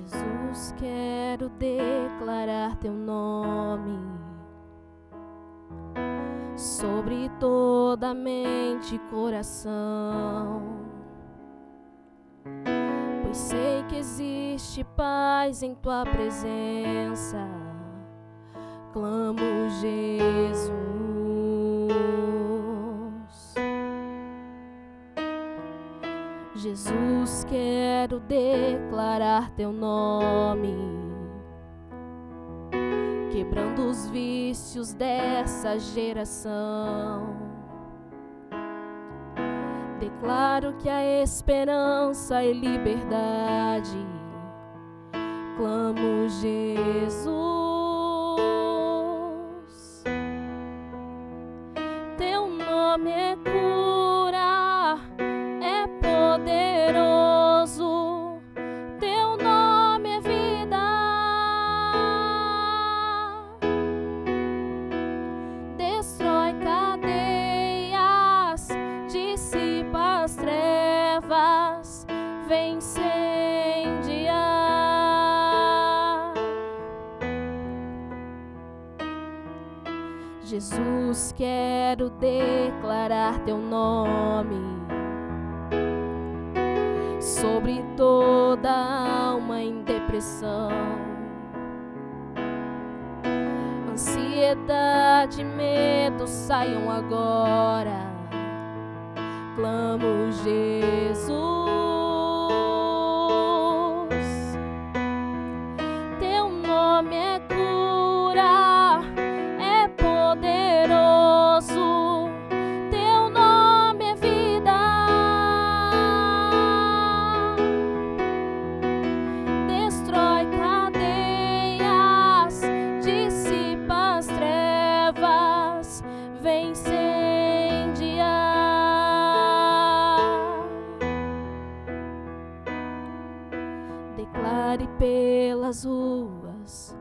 Jesus, quero declarar teu nome sobre toda mente e coração, pois sei que existe paz em tua presença. Clamo Jesus. Jesus, quero declarar teu nome, quebrando os vícios dessa geração. Declaro que há esperança e liberdade. Clamo Jesus. Teu nome é cura, é poderoso. Teu nome é vida. Destrói cadeias, dissipa as trevas, vem incendiar. Jesus, quero declarar teu nome sobre toda alma em depressão, ansiedade e medo saiam agora. Clamo Jesus. Teu nome é cura, é poderoso. Teu nome é vida. Destrói cadeias, dissipa as trevas, vem incendiar. Declare pelas ruas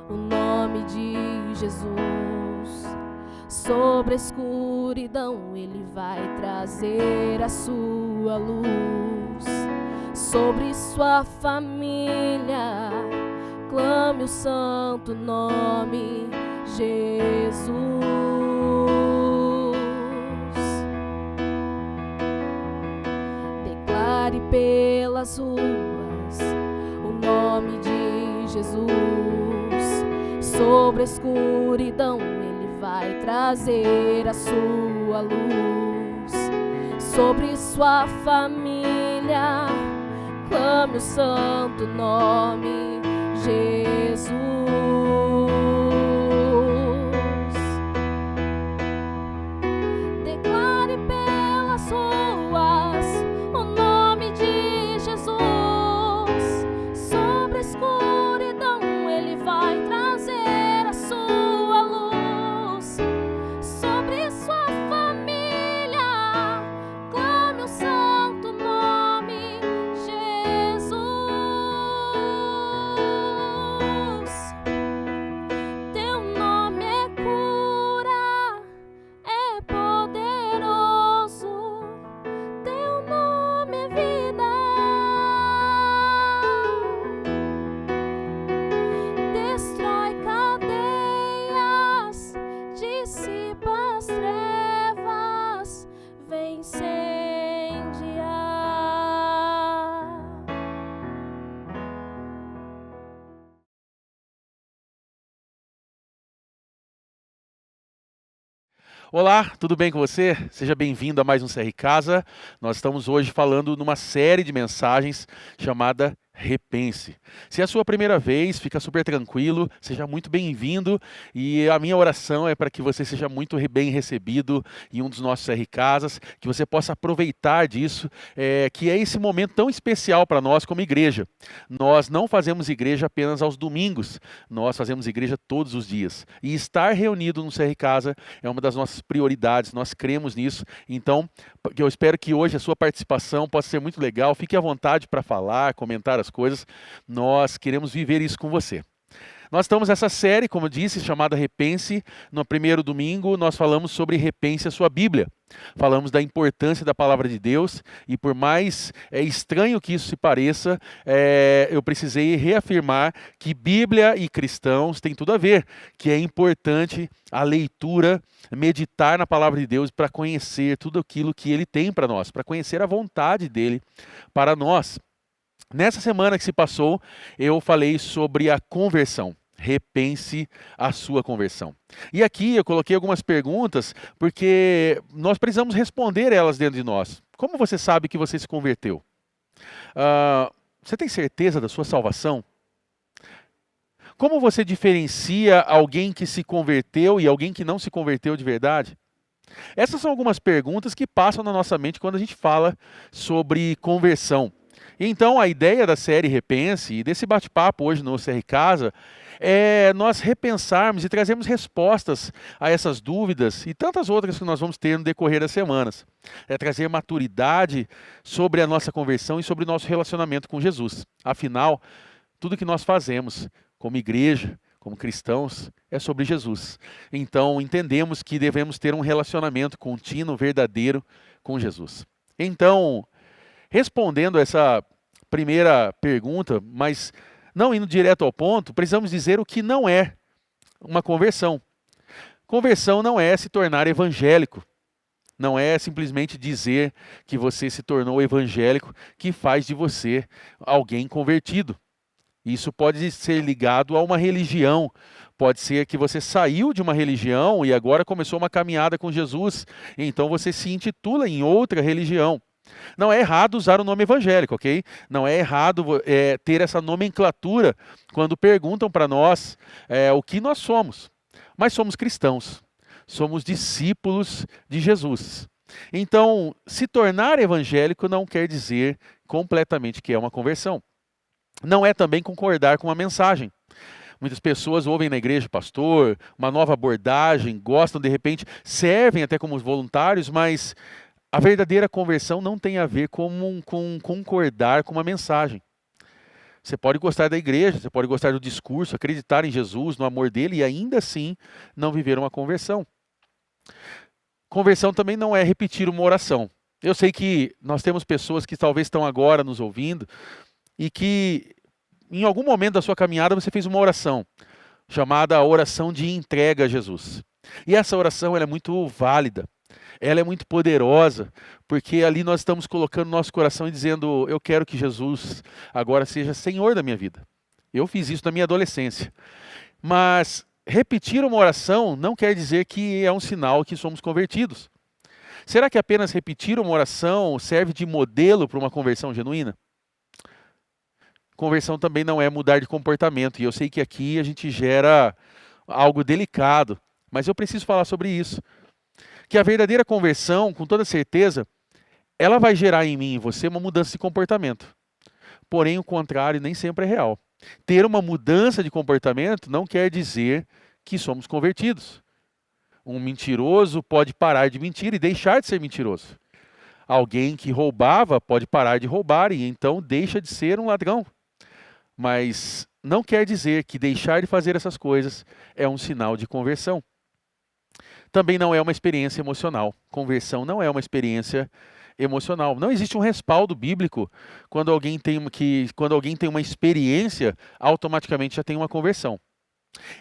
o nome de Jesus. Sobre a escuridão ele vai trazer a sua luz. Sobre sua família clame o santo nome Jesus. Declare pelas ruas o nome de Jesus. Sobre a escuridão ele vai trazer a sua luz. Sobre sua família clame o santo nome Jesus. Declare pelas ruas o nome de Jesus. Sobre a escuridão ele vai trazer a sua luz. Sobre sua família clame o santo nome Jesus. Teu nome é cura, é poderoso. Teu nome é vida. Destrói cadeias, dissipa as trevas, vem incendiar. Olá, tudo bem com você? Seja bem-vindo a mais um CR Casa. Nós estamos hoje falando numa série de mensagens chamada Repense. Se é a sua primeira vez, fica super tranquilo, seja muito bem-vindo e a minha oração é para que você seja muito bem recebido em um dos nossos CR Casas, que você possa aproveitar disso, que é esse momento tão especial para nós como igreja. Nós não fazemos igreja apenas aos domingos, nós fazemos igreja todos os dias. E estar reunido no CR Casa é uma das nossas prioridades, nós cremos nisso. Então, eu espero que hoje a sua participação possa ser muito legal, fique à vontade para falar, comentar as coisas. Nós queremos viver isso com você. Nós estamos nessa série, como eu disse, chamada Repense. No primeiro domingo, nós falamos sobre Repense a sua Bíblia. Falamos da importância da palavra de Deus e por mais estranho que isso se pareça, eu precisei reafirmar que Bíblia e cristãos têm tudo a ver, que é importante a leitura, meditar na palavra de Deus para conhecer tudo aquilo que Ele tem para nós, para conhecer a vontade dEle para nós. Nessa semana que se passou, eu falei sobre a conversão. Repense a sua conversão. E aqui eu coloquei algumas perguntas, porque nós precisamos responder elas dentro de nós. Como você sabe que você se converteu? Você tem certeza da sua salvação? Como você diferencia alguém que se converteu e alguém que não se converteu de verdade? Essas são algumas perguntas que passam na nossa mente quando a gente fala sobre conversão. Então, a ideia da série Repense e desse bate-papo hoje no CR Casa é nós repensarmos e trazermos respostas a essas dúvidas e tantas outras que nós vamos ter no decorrer das semanas. É trazer maturidade sobre a nossa conversão e sobre o nosso relacionamento com Jesus. Afinal, tudo que nós fazemos como igreja, como cristãos, é sobre Jesus. Então, entendemos que devemos ter um relacionamento contínuo, verdadeiro com Jesus. Então, respondendo essa primeira pergunta, mas não indo direto ao ponto, precisamos dizer o que não é uma conversão. Conversão não é se tornar evangélico. Não é simplesmente dizer que você se tornou evangélico que faz de você alguém convertido. Isso pode ser ligado a uma religião. Pode ser que você saiu de uma religião e agora começou uma caminhada com Jesus. Então você se intitula em outra religião. Não é errado usar o nome evangélico, ok? Não é errado ter essa nomenclatura quando perguntam para nós o que nós somos. Mas somos cristãos, somos discípulos de Jesus. Então, se tornar evangélico não quer dizer completamente que é uma conversão. Não é também concordar com a mensagem. Muitas pessoas ouvem na igreja, pastor, uma nova abordagem, gostam de repente, servem até como voluntários, mas a verdadeira conversão não tem a ver com concordar com uma mensagem. Você pode gostar da igreja, você pode gostar do discurso, acreditar em Jesus, no amor dele e ainda assim não viver uma conversão. Conversão também não é repetir uma oração. Eu sei que nós temos pessoas que talvez estão agora nos ouvindo e que em algum momento da sua caminhada você fez uma oração, chamada a oração de entrega a Jesus. E essa oração ela é muito válida. Ela é muito poderosa, porque ali nós estamos colocando nosso coração e dizendo, eu quero que Jesus agora seja Senhor da minha vida. Eu fiz isso na minha adolescência. Mas repetir uma oração não quer dizer que é um sinal que somos convertidos. Será que apenas repetir uma oração serve de modelo para uma conversão genuína? Conversão também não é mudar de comportamento, e eu sei que aqui a gente gera algo delicado, mas eu preciso falar sobre isso. Que a verdadeira conversão, com toda certeza, ela vai gerar em mim e em você uma mudança de comportamento. Porém, o contrário nem sempre é real. Ter uma mudança de comportamento não quer dizer que somos convertidos. Um mentiroso pode parar de mentir e deixar de ser mentiroso. Alguém que roubava pode parar de roubar e então deixa de ser um ladrão. Mas não quer dizer que deixar de fazer essas coisas é um sinal de conversão. Também não é uma experiência emocional. Conversão não é uma experiência emocional. Não existe um respaldo bíblico quando alguém tem uma experiência, automaticamente já tem uma conversão.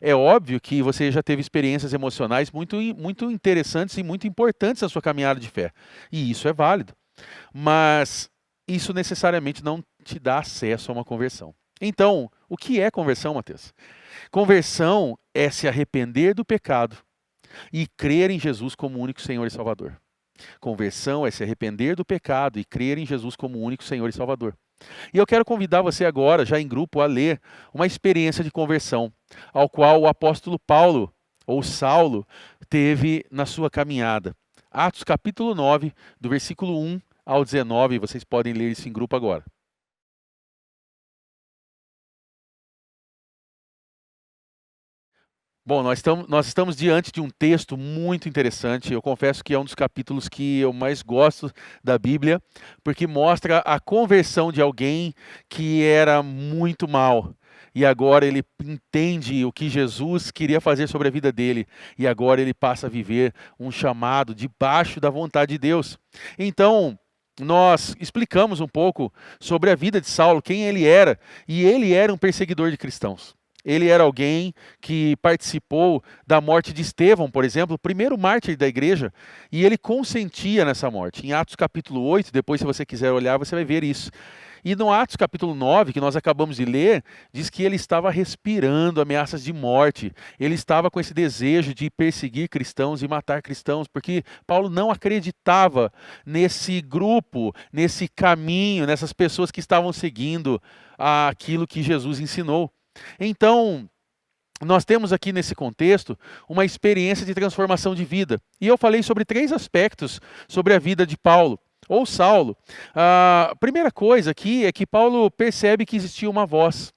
É óbvio que você já teve experiências emocionais muito interessantes e muito importantes na sua caminhada de fé. E isso é válido. Mas isso necessariamente não te dá acesso a uma conversão. Então, o que é conversão, Mateus? Conversão é se arrepender do pecado e crer em Jesus como único Senhor e Salvador. Conversão é se arrepender do pecado e crer em Jesus como único Senhor e Salvador. E eu quero convidar você agora, já em grupo, a ler uma experiência de conversão, ao qual o apóstolo Paulo, ou Saulo, teve na sua caminhada. Atos capítulo 9, do versículo 1 ao 19, vocês podem ler isso em grupo agora. Bom, nós estamos diante de um texto muito interessante. Eu confesso que é um dos capítulos que eu mais gosto da Bíblia, porque mostra a conversão de alguém que era muito mal. e agora ele entende o que Jesus queria fazer sobre a vida dele, e agora ele passa a viver um chamado debaixo da vontade de Deus. Então, nós explicamos um pouco sobre a vida de Saulo, quem ele era, e ele era um perseguidor de cristãos. Ele era alguém que participou da morte de Estevão, por exemplo, o primeiro mártir da igreja, e ele consentia nessa morte. Em Atos capítulo 8, depois se você quiser olhar, você vai ver isso. E no Atos capítulo 9, que nós acabamos de ler, diz que ele estava respirando ameaças de morte. Ele estava com esse desejo de perseguir cristãos e matar cristãos, porque Paulo não acreditava nesse grupo, nesse caminho, nessas pessoas que estavam seguindo aquilo que Jesus ensinou. Então, nós temos aqui nesse contexto uma experiência de transformação de vida. E eu falei sobre 3 aspectos sobre a vida de Paulo, ou Saulo. A primeira coisa aqui é que Paulo percebe que existia uma voz,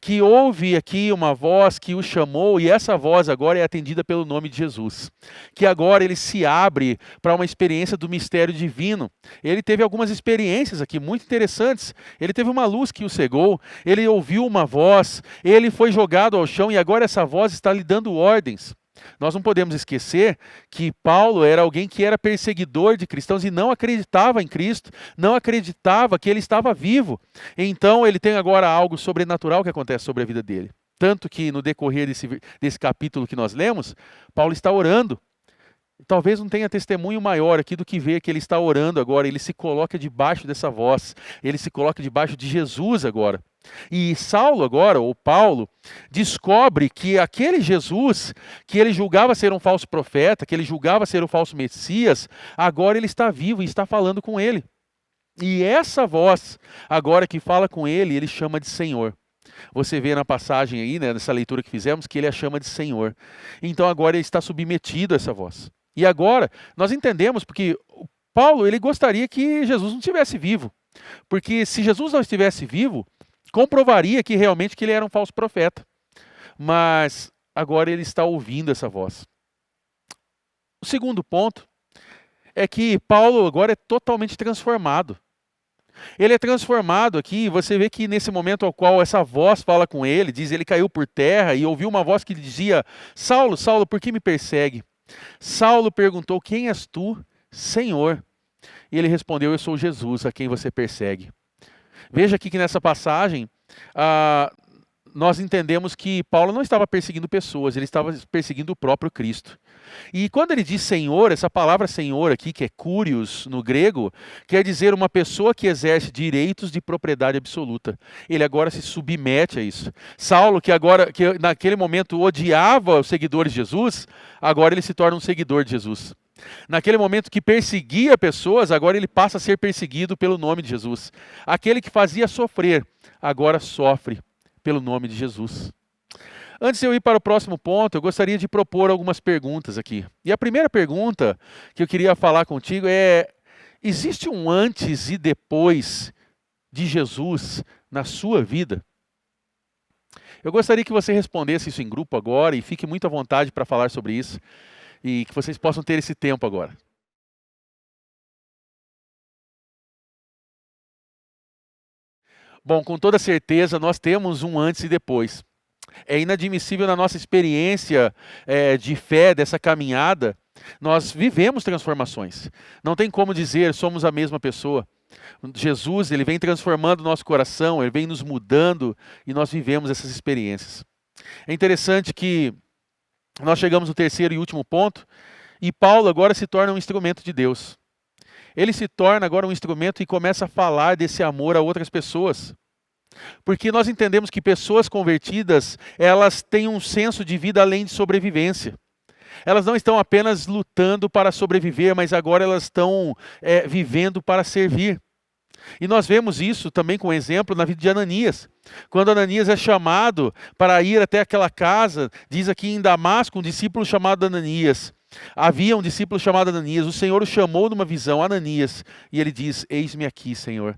que houve aqui uma voz que o chamou, e essa voz agora é atendida pelo nome de Jesus, que agora ele se abre para uma experiência do mistério divino. Ele teve algumas experiências aqui muito interessantes. Ele teve uma luz que o cegou, ele ouviu uma voz, ele foi jogado ao chão e agora essa voz está lhe dando ordens. Nós não podemos esquecer que Paulo era alguém que era perseguidor de cristãos e não acreditava em Cristo, não acreditava que ele estava vivo. Então ele tem agora algo sobrenatural que acontece sobre a vida dele. Tanto que no decorrer desse capítulo que nós lemos, Paulo está orando. Talvez não tenha testemunho maior aqui do que ver que ele está orando agora, ele se coloca debaixo dessa voz, ele se coloca debaixo de Jesus agora. E Saulo agora, ou Paulo, descobre que aquele Jesus, que ele julgava ser um falso profeta, que ele julgava ser um falso Messias, agora ele está vivo e está falando com ele. E essa voz, agora que fala com ele, ele chama de Senhor. Você vê na passagem aí, né, nessa leitura que fizemos, que ele a chama de Senhor. Então agora ele está submetido a essa voz. E agora nós entendemos porque Paulo ele gostaria que Jesus não estivesse vivo. Porque se Jesus não estivesse vivo, comprovaria que realmente que ele era um falso profeta. Mas agora ele está ouvindo essa voz. O segundo ponto é que Paulo agora é totalmente transformado. Ele é transformado aqui, você vê que nesse momento ao qual essa voz fala com ele, diz ele caiu por terra e ouviu uma voz que lhe dizia: Saulo, Saulo, por que me persegue? Saulo perguntou: quem és tu, Senhor? E ele respondeu: eu sou Jesus, a quem você persegue. Veja aqui que nessa passagem, nós entendemos que Paulo não estava perseguindo pessoas, ele estava perseguindo o próprio Cristo. E quando ele diz Senhor, essa palavra Senhor aqui, que é Kyrios no grego, quer dizer uma pessoa que exerce direitos de propriedade absoluta. Ele agora se submete a isso. Saulo, que naquele momento odiava os seguidores de Jesus, agora ele se torna um seguidor de Jesus. Naquele momento que perseguia pessoas, agora ele passa a ser perseguido pelo nome de Jesus. Aquele que fazia sofrer, agora sofre pelo nome de Jesus. Antes de eu ir para o próximo ponto, eu gostaria de propor algumas perguntas aqui. E a primeira pergunta que eu queria falar contigo é: existe um antes e depois de Jesus na sua vida? Eu gostaria que você respondesse isso em grupo agora e fique muito à vontade para falar sobre isso e que vocês possam ter esse tempo agora. Bom, com toda certeza nós temos um antes e depois. É inadmissível na nossa experiência de fé, dessa caminhada, nós vivemos transformações. Não tem como dizer somos a mesma pessoa. Jesus, ele vem transformando o nosso coração, ele vem nos mudando e nós vivemos essas experiências. É interessante que nós chegamos no terceiro e último ponto e Paulo agora se torna um instrumento de Deus. Ele se torna agora um instrumento e começa a falar desse amor a outras pessoas. Porque nós entendemos que pessoas convertidas, elas têm um senso de vida além de sobrevivência. Elas não estão apenas lutando para sobreviver, mas agora elas estão vivendo para servir. E nós vemos isso também com exemplo na vida de Ananias. Quando Ananias é chamado para ir até aquela casa, diz aqui em Damasco, um discípulo chamado Ananias. Havia um discípulo chamado Ananias, o Senhor o chamou numa visão, Ananias, e ele diz: eis-me aqui, Senhor.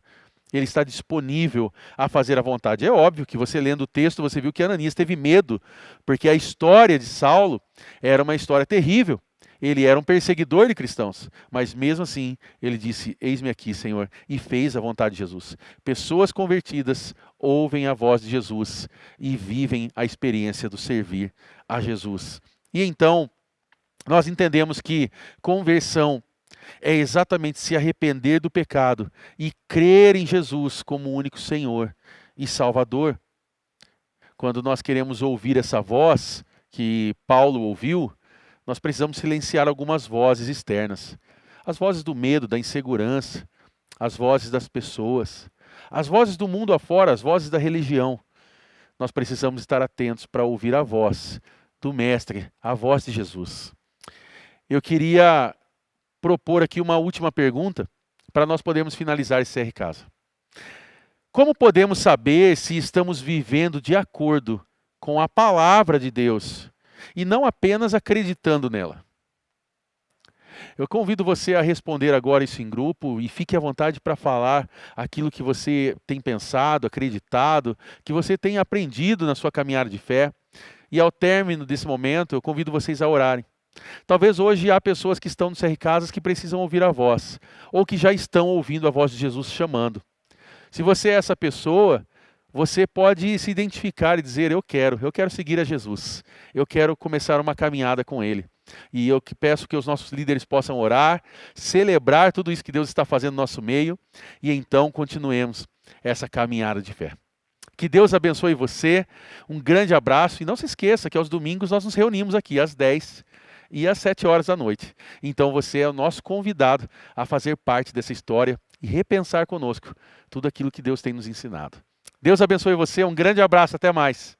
Ele está disponível a fazer a vontade. É óbvio que você lendo o texto, você viu que Ananias teve medo, porque a história de Saulo era uma história terrível. Ele era um perseguidor de cristãos, mas mesmo assim ele disse: Eis-me aqui, Senhor, e fez a vontade de Jesus. Pessoas convertidas ouvem a voz de Jesus e vivem a experiência do servir a Jesus. E então nós entendemos que conversão é exatamente se arrepender do pecado e crer em Jesus como o único Senhor e Salvador. Quando nós queremos ouvir essa voz que Paulo ouviu, nós precisamos silenciar algumas vozes externas. As vozes do medo, da insegurança, as vozes das pessoas, as vozes do mundo afora, as vozes da religião. Nós precisamos estar atentos para ouvir a voz do Mestre, a voz de Jesus. Eu queria propor aqui uma última pergunta para nós podermos finalizar esse CR Casa. Como podemos saber se estamos vivendo de acordo com a palavra de Deus e não apenas acreditando nela? Eu convido você a responder agora isso em grupo e fique à vontade para falar aquilo que você tem pensado, acreditado, que você tem aprendido na sua caminhada de fé. E ao término desse momento, eu convido vocês a orarem. Talvez hoje há pessoas que estão no CR Casas que precisam ouvir a voz, ou que já estão ouvindo a voz de Jesus chamando. Se você é essa pessoa, você pode se identificar e dizer: eu quero seguir a Jesus, eu quero começar uma caminhada com Ele. E eu peço que os nossos líderes possam orar, celebrar tudo isso que Deus está fazendo no nosso meio, e então continuemos essa caminhada de fé. Que Deus abençoe você, um grande abraço, e não se esqueça que aos domingos nós nos reunimos aqui às 10 e às 7 horas da noite. Então você é o nosso convidado a fazer parte dessa história e repensar conosco tudo aquilo que Deus tem nos ensinado. Deus abençoe você, um grande abraço, até mais.